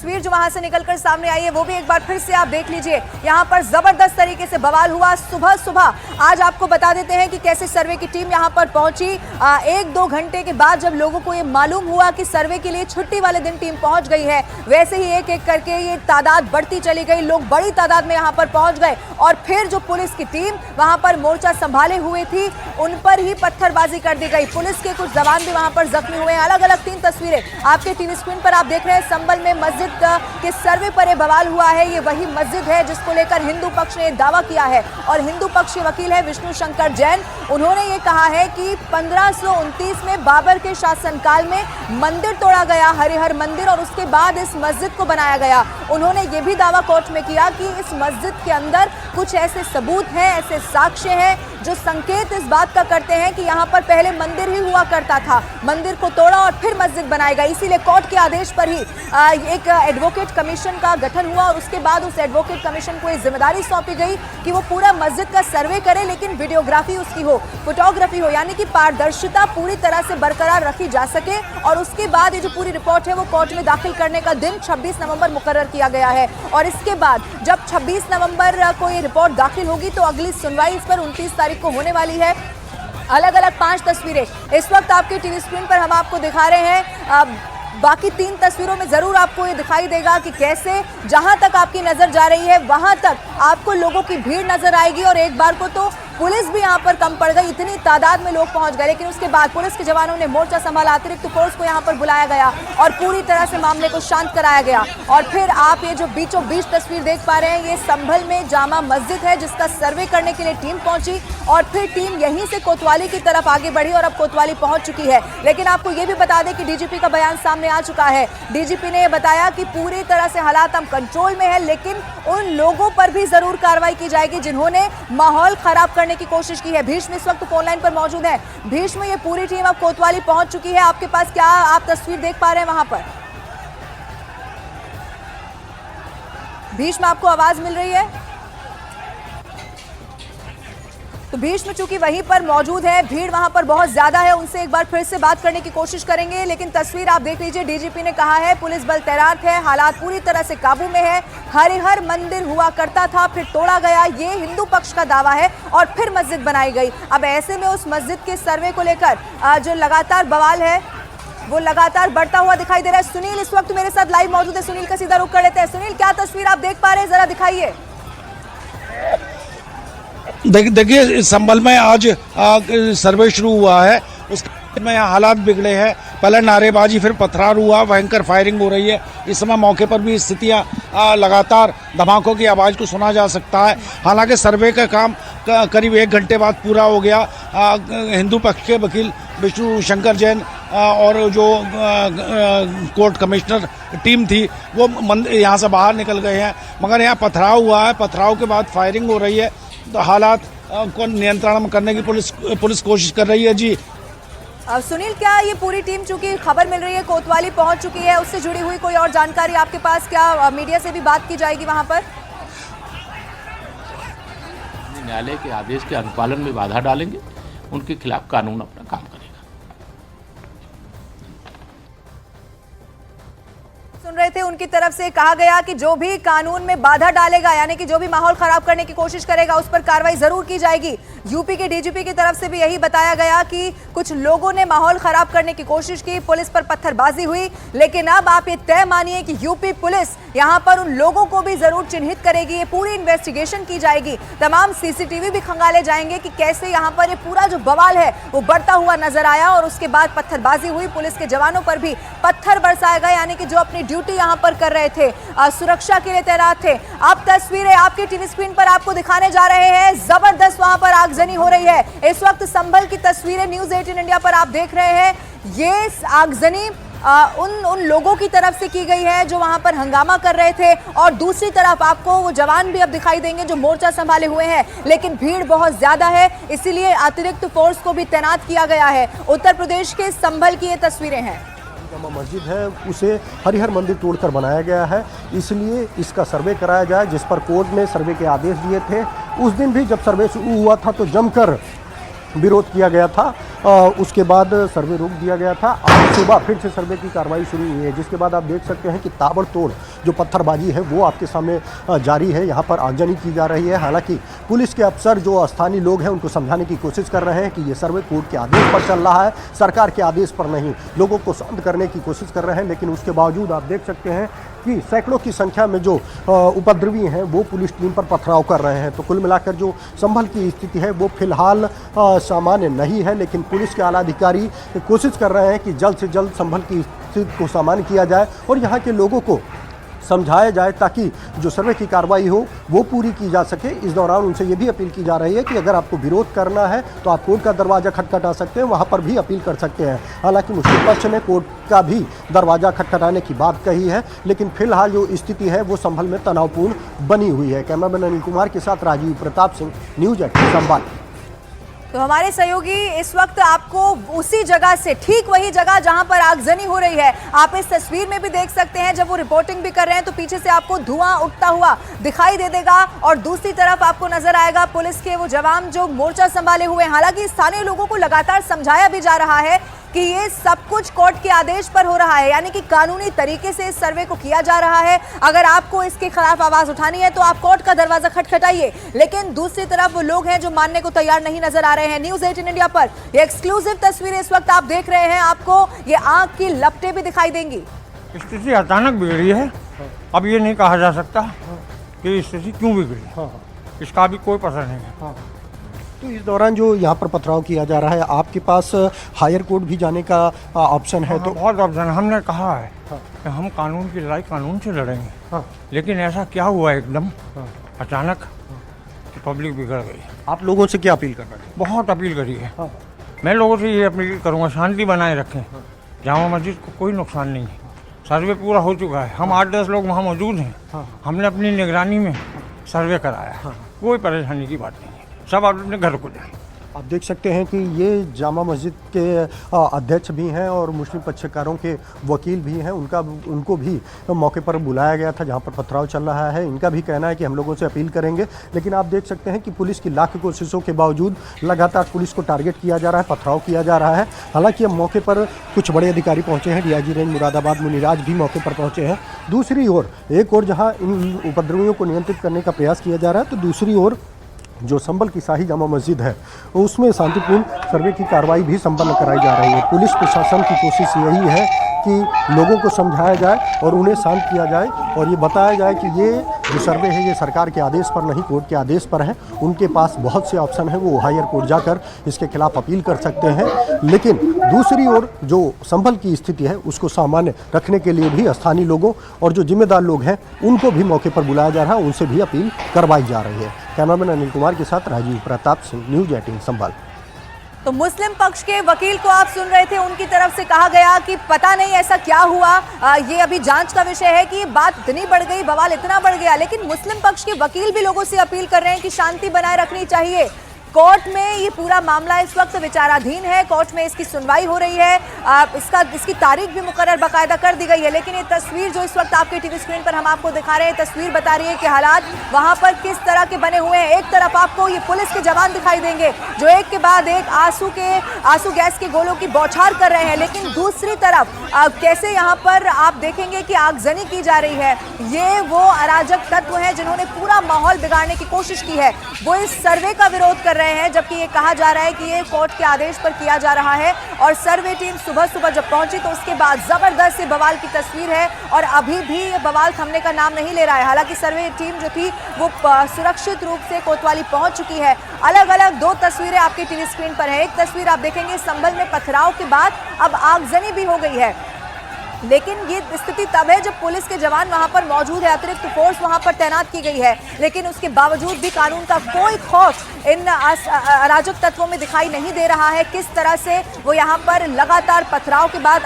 तस्वीर जो वहां से निकलकर सामने आई है वो भी एक बार फिर से आप देख लीजिए। यहाँ पर जबरदस्त तरीके से बवाल हुआ। सुबह सुबह आज आपको बता देते हैं कि कैसे सर्वे की टीम यहाँ पर पहुंची। 1-2 घंटे के बाद जब लोगों को ये मालूम हुआ कि सर्वे के लिए छुट्टी वाले दिन टीम पहुंच गई है, वैसे ही एक एक करके ये तादाद बढ़ती चली गई। लोग बड़ी तादाद में यहाँ पर पहुंच गए और फिर जो पुलिस की टीम वहां पर मोर्चा संभाले हुए थी उन पर ही पत्थरबाजी कर दी गई। पुलिस के कुछ जवान भी वहां पर जख्मी हुए हैं। अलग अलग 3 तस्वीरें आपके टीवी स्क्रीन पर आप देख रहे हैं। संभल में मस्जिद के सर्वे पर यह बवाल हुआ है। ये वही मस्जिद है जिसको लेकर हिंदू पक्ष ने दावा किया है और हिंदू पक्ष के वकील है विष्णु शंकर जैन। उन्होंने ये कहा है कि 1529 में बाबर के शासनकाल में मंदिर तोड़ा गया, हरिहर मंदिर, और उसके बाद इस मस्जिद को बनाया गया। उन्होंने ये भी दावा कोर्ट में किया कि इस मस्जिद के अंदर कुछ ऐसे सबूत हैं, ऐसे साक्ष्य हैं जो संकेत इस बात का करते हैं कि यहाँ पर पहले मंदिर ही हुआ करता था, मंदिर को तोड़ा और फिर मस्जिद बनाई गई। इसीलिए कोर्ट के आदेश पर ही एक एडवोकेट कमीशन का गठन हुआ और उसके बाद उस एडवोकेट कमीशन को ये जिम्मेदारी सौंपी गई कि वो पूरा मस्जिद का सर्वे करे, लेकिन वीडियोग्राफी उसकी हो, फोटोग्राफी हो, यानी कि पारदर्शिता पूरी तरह से बरकरार रखी जा सके। और उसके बाद ये जो पूरी रिपोर्ट है वो कोर्ट में दाखिल करने का दिन 26 नवंबर मुकर्रर किया गया है। और इसके बाद जब 26 नवंबर को ये रिपोर्ट दाखिल होगी तो अगली सुनवाई इस पर 29 तारीख को होने वाली है। अलग अलग 5 तस्वीरें इस वक्त आपके टीवी स्क्रीन पर हम आपको दिखा रहे हैं। बाकी 3 तस्वीरों में जरूर आपको ये दिखाई देगा कि कैसे जहां तक आपकी नजर जा रही है वहां तक आपको लोगों की भीड़ नजर आएगी। और एक बार को तो पुलिस भी यहाँ पर कम पड़ गई, इतनी तादाद में लोग पहुंच गए, लेकिन उसके बाद पुलिस के जवानों ने मोर्चा संभाला, अतिरिक्त फोर्स को यहाँ पर बुलाया गया और पूरी तरह से मामले को शांत कराया गया। और फिर आप ये जो बीचों बीच तस्वीर देख पा रहे हैं, ये संभल में जामा मस्जिद है जिसका सर्वे करने के लिए टीम पहुंची और फिर टीम यहीं से कोतवाली की तरफ आगे बढ़ी और अब कोतवाली पहुंच चुकी है। लेकिन आपको ये भी बता दें कि डीजीपी का बयान सामने आ चुका है। डीजीपी ने बताया कि पूरी तरह से हालात हम कंट्रोल में है, लेकिन उन लोगों पर भी जरूर कार्रवाई की जाएगी जिन्होंने माहौल खराब करने की कोशिश की है। भीष्म इस वक्त फोन लाइन पर मौजूद है। भीष्म, ये पूरी टीम अब कोतवाली पहुंच चुकी है, आपके पास क्या आप तस्वीर देख पा रहे हैं वहां पर? भीष्म, आपको आवाज मिल रही है? तो भीष्म चूंकि वहीं पर मौजूद है, भीड़ वहां पर बहुत ज्यादा है, उनसे एक बार फिर से बात करने की कोशिश करेंगे। लेकिन तस्वीर आप देख लीजिए, डीजीपी ने कहा है पुलिस बल तैनात है, हालात पूरी तरह से काबू में है। हरिहर मंदिर हुआ करता था, फिर तोड़ा गया, ये हिंदू पक्ष का दावा है और फिर मस्जिद बनाई गई। अब ऐसे में उस मस्जिद के सर्वे को लेकर जो लगातार बवाल है वो लगातार बढ़ता हुआ दिखाई दे रहा है। सुनील इस वक्त मेरे साथ लाइव मौजूद है, सुनील का सीधा रुख कर लेते हैं। सुनील, क्या तस्वीर आप देख पा रहे हैं, जरा दिखाइए। देखिए, संभल में आज सर्वे शुरू हुआ है, उसके में यहाँ हालात बिगड़े हैं। पहले नारेबाजी, फिर पथराव हुआ, भयंकर फायरिंग हो रही है। इस समय मौके पर भी स्थितियाँ लगातार धमाकों की आवाज़ को सुना जा सकता है। हालांकि सर्वे का काम करीब 1 घंटे बाद पूरा हो गया। हिंदू पक्ष के वकील विष्णु शंकर जैन और जो कोर्ट कमिश्नर टीम थी वो यहाँ से बाहर निकल गए हैं, मगर यहाँ पथराव हुआ है। पथराव के बाद फायरिंग हो रही है, तो हालात को नियंत्रण में करने की पुलिस कोशिश कर रही है। जी सुनील, क्या ये पूरी टीम, चूंकि खबर मिल रही है कोतवाली पहुंच चुकी है, उससे जुड़ी हुई कोई और जानकारी आपके पास, क्या मीडिया से भी बात की जाएगी वहां पर? न्यायालय के आदेश के अनुपालन में बाधा डालेंगे, उनके खिलाफ कानून अपना काम करेगा। सुन रहे थे, उनकी तरफ से कहा गया कि जो भी कानून में बाधा डालेगा, यानी कि जो भी माहौल खराब करने की कोशिश करेगा उस पर कार्रवाई जरूर की जाएगी। यूपी के डीजीपी की तरफ से भी यही बताया गया कि कुछ लोगों ने माहौल खराब करने की कोशिश की, पुलिस पर पत्थरबाजी हुई, लेकिन अब आप ये तय मानिए कि यूपी पुलिस यहां पर उन लोगों को भी जरूर चिन्हित करेगी। ये पूरी इन्वेस्टिगेशन की जाएगी, तमाम सीसीटीवी भी खंगाले जाएंगे कि कैसे यहां पर ये पूरा जो बवाल है वो बढ़ता हुआ नजर आया। और उसके बाद पत्थरबाजी हुई, पुलिस के जवानों पर भी पत्थर बरसाया गया, यानी कि जो अपनी ड्यूटी यहां पर कर रहे थे, सुरक्षा के लिए तैनात थे। अब तस्वीरें आपके टीवी स्क्रीन पर आपको दिखाने जा रहे हैं। जबरदस्त वहां पर आगजनी हो रही है। इस वक्त संभल की तस्वीरें न्यूज़ 18 इंडिया पर आप देख रहे हैं। ये आगजनी उन लोगों की तरफ से की गई है जो वहां पर हंगामा कर रहे थे, और दूसरी तरफ आपको वो जवान भी अब दिखाई देंगे जो मोर्चा संभाले हुए हैं। लेकिन भीड़ बहुत ज्यादा है, इसीलिए अतिरिक्त फोर्स को भी तैनात किया गया है। उत्तर प्रदेश के संभल की ये तस्वीरें हैं। जामा मस्जिद है, उसे हरिहर मंदिर तोड़कर बनाया गया है, इसलिए इसका सर्वे कराया जाए, जिस पर कोर्ट ने सर्वे के आदेश दिए थे। उस दिन भी जब सर्वे शुरू हुआ था तो जमकर विरोध किया गया था उसके बाद सर्वे रोक दिया गया था। आज सुबह फिर से सर्वे की कार्रवाई शुरू हुई है, जिसके बाद आप देख सकते हैं कि ताबड़तोड़ जो पत्थरबाजी है वो आपके सामने जारी है। यहाँ पर आगजनी की जा रही है। हालांकि पुलिस के अफसर जो स्थानीय लोग हैं उनको समझाने की कोशिश कर रहे हैं कि ये सर्वे कोर्ट के आदेश पर चल रहा है, सरकार के आदेश पर नहीं। लोगों को शांत करने की कोशिश कर रहे हैं, लेकिन उसके बावजूद आप देख सकते हैं कि सैकड़ों की संख्या में जो उपद्रवी हैं वो पुलिस टीम पर पथराव कर रहे हैं। तो कुल मिलाकर जो संभल की स्थिति है वो फिलहाल सामान्य नहीं है, लेकिन पुलिस के आला अधिकारी कोशिश कर रहे हैं कि जल्द से जल्द संभल की स्थिति को सामान्य किया जाए और यहाँ के लोगों को समझाया जाए ताकि जो सर्वे की कार्रवाई हो वो पूरी की जा सके। इस दौरान उनसे ये भी अपील की जा रही है कि अगर आपको विरोध करना है तो आप कोर्ट का दरवाज़ा खटखटा सकते हैं, वहाँ पर भी अपील कर सकते हैं। हालांकि मुस्लिम पक्ष ने कोर्ट का भी दरवाज़ा खटखटाने की बात कही है, लेकिन फिलहाल जो स्थिति है वो संभल में तनावपूर्ण बनी हुई है। कैमरामैन अनिल कुमार के साथ राजीव प्रताप सिंह, न्यूज़ 18 संवाद। तो हमारे सहयोगी इस वक्त आपको उसी जगह से, ठीक वही जगह जहां पर आगजनी हो रही है, आप इस तस्वीर में भी देख सकते हैं। जब वो रिपोर्टिंग भी कर रहे हैं तो पीछे से आपको धुआं उठता हुआ दिखाई दे देगा और दूसरी तरफ आपको नजर आएगा पुलिस के वो जवान जो मोर्चा संभाले हुए हैं। हालांकि स्थानीय लोगों को लगातार समझाया भी जा रहा है कि ये सब कुछ कोर्ट के आदेश पर हो रहा है, यानी कि कानूनी तरीके से इस सर्वे को किया जा रहा है। अगर आपको इसके खिलाफ आवाज उठानी है तो आप कोर्ट का दरवाजा खटखटाइए। लेकिन दूसरी तरफ वो लोग हैं जो मानने को तैयार नहीं नजर आ रहे हैं। न्यूज़ 18 इंडिया पर ये एक्सक्लूसिव तस्वीरें इस वक्त आप देख रहे हैं। आपको ये आंख की लपटें भी दिखाई देंगी। स्थिति अचानक बिगड़ी है। अब ये नहीं कहा जा सकता कि स्थिति क्यों बिगड़ी, इसका भी कोई पता नहीं है। तो इस दौरान जो यहाँ पर पथराव किया जा रहा है, आपके पास हायर कोर्ट भी जाने का ऑप्शन है? तो बहुत ऑप्शन, हमने कहा है कि हम कानून की लड़ाई कानून से लड़ेंगे, लेकिन ऐसा क्या हुआ एकदम अचानक कि पब्लिक बिगड़ गई। आप लोगों से क्या अपील कर रहे हैं? बहुत अपील करी है। मैं लोगों से ये अपील करूँगा, शांति बनाए रखें। जामा मस्जिद को कोई नुकसान नहीं है, सर्वे पूरा हो चुका है। हम 8-10 लोग वहाँ मौजूद हैं। हमने अपनी निगरानी में सर्वे कराया, कोई परेशानी की बात नहीं है, सब आप अपने घर को जाएं। आप देख सकते हैं कि ये जामा मस्जिद के अध्यक्ष भी हैं और मुस्लिम पक्षकारों के वकील भी हैं। उनको भी मौके पर बुलाया गया था जहां पर पथराव चल रहा है। इनका भी कहना है कि हम लोगों से अपील करेंगे, लेकिन आप देख सकते हैं कि पुलिस की लाख कोशिशों के बावजूद लगातार पुलिस को टारगेट किया जा रहा है, पथराव किया जा रहा है। हालांकि अब मौके पर कुछ बड़े अधिकारी पहुँचे हैं। DIG रेंज मुरादाबाद मुनिराज भी मौके पर पहुँचे हैं। दूसरी ओर एक और जहाँ इन उपद्रवियों को नियंत्रित करने का प्रयास किया जा रहा है, तो दूसरी ओर जो संभल की शाही जामा मस्जिद है उसमें शांतिपूर्ण सर्वे की कार्रवाई भी संपन्न कराई जा रही है। पुलिस प्रशासन की कोशिश यही है कि लोगों को समझाया जाए और उन्हें शांत किया जाए और ये बताया जाए कि ये जो सर्वे है ये सरकार के आदेश पर नहीं, कोर्ट के आदेश पर है। उनके पास बहुत से ऑप्शन हैं, वो हायर कोर्ट जाकर इसके खिलाफ अपील कर सकते हैं। लेकिन दूसरी ओर जो संभल की स्थिति है उसको सामान्य रखने के लिए भी स्थानीय लोगों और जो जिम्मेदार लोग हैं उनको भी मौके पर बुलाया जा रहा है, उनसे भी अपील करवाई जा रही है। कैमरामैन अनिल कुमार के साथ राजीव प्रताप सिंह, न्यूज़ 18 संभल। तो मुस्लिम पक्ष के वकील को आप सुन रहे थे, उनकी तरफ से कहा गया कि पता नहीं ऐसा क्या हुआ, ये अभी जांच का विषय है कि बात इतनी बढ़ गई, बवाल इतना बढ़ गया। लेकिन मुस्लिम पक्ष के वकील भी लोगों से अपील कर रहे हैं कि शांति बनाए रखनी चाहिए। कोर्ट में ये पूरा मामला इस वक्त विचाराधीन है, कोर्ट में इसकी सुनवाई हो रही है, इसकी तारीख भी मुकर्रर बाकायदा कर दी गई है। लेकिन ये तस्वीर जो इस वक्त आपके टीवी स्क्रीन पर हम आपको दिखा रहे हैं, तस्वीर बता रही है कि हालात वहां पर किस तरह के बने हुए हैं। एक तरफ आपको ये पुलिस के जवान दिखाई देंगे जो एक के बाद एक आंसू गैस के गोलों की बौछार कर रहे हैं, लेकिन दूसरी तरफ कैसे यहाँ पर आप देखेंगे कि आगजनी की जा रही है। ये वो अराजक तत्व हैं जिन्होंने पूरा माहौल बिगाड़ने की कोशिश की है, वो इस सर्वे का विरोध कर रहे हैं, जबकि ये कहा जा रहा है कि ये कोर्ट के आदेश पर किया जा रहा है। और सर्वे टीम सुबह सुबह जब पहुंची तो उसके बाद जबरदस्त से बवाल की तस्वीर है और अभी भी ये बवाल थमने का नाम नहीं ले रहा है। हालांकि सर्वे टीम जो थी वो सुरक्षित रूप से कोतवाली पहुंच चुकी है। अलग अलग दो तस्वीरें आपकी टीवी स्क्रीन पर है। एक तस्वीर आप देखेंगे संभल में पथराव के बाद अब आगजनी भी हो गई है, लेकिन ये स्थिति तब है जब पुलिस के जवान वहां पर मौजूद है, अतिरिक्त फोर्स वहां पर तैनात की गई है। लेकिन उसके बावजूद भी कानून का कोई खौफ इन अराजक तत्वों में दिखाई नहीं दे रहा है। किस तरह से वो यहां पर लगातार पथराव के बाद